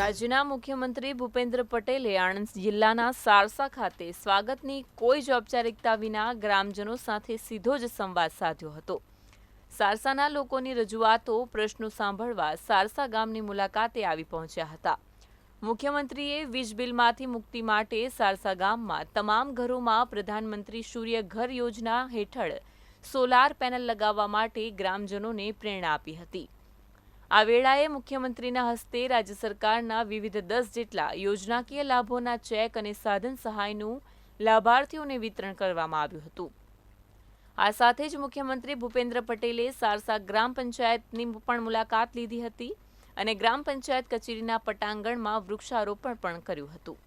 રાજ્યના મુખ્યમંત્રી ભૂપેન્દ્ર પટેલે આણંદ જિલ્લાના સારસા ખાતે સ્વાગતની કોઈ જ ઔપચારિકતા વિના ગ્રામજનો સાથે સીધો જ સંવાદ સાધ્યો હતો. સારસાના લોકોની રજૂઆતો, પ્રશ્નો સાંભળવા સારસા ગામની મુલાકાતે આવી પહોંચ્યા હતા. મુખ્યમંત્રીએ વીજ બિલમાંથી મુક્તિ માટે સારસા ગામમાં તમામ ઘરોમાં પ્રધાનમંત્રી સૂર્ય ઘર યોજના હેઠળ સોલાર પેનલ લગાવવા માટે ગ્રામજનોને પ્રેરણા આપી હતી. આ વેળાએ મુખ્યમંત્રીના હસ્તે રાજ્ય સરકારના વિવિધ 10 જેટલા યોજનાકીય લાભોના ચેક અને સાધન સહાયનું લાભાર્થીઓને વિતરણ કરવામાં આવ્યું હતું. આ સાથે જ મુખ્યમંત્રી ભૂપેન્દ્ર પટેલે સારસા ગ્રામ પંચાયતની પણ મુલાકાત લીધી હતી અને ગ્રામ પંચાયત કચેરીના પટાંગણમાં વૃક્ષારોપણ પણ કર્યું હતું.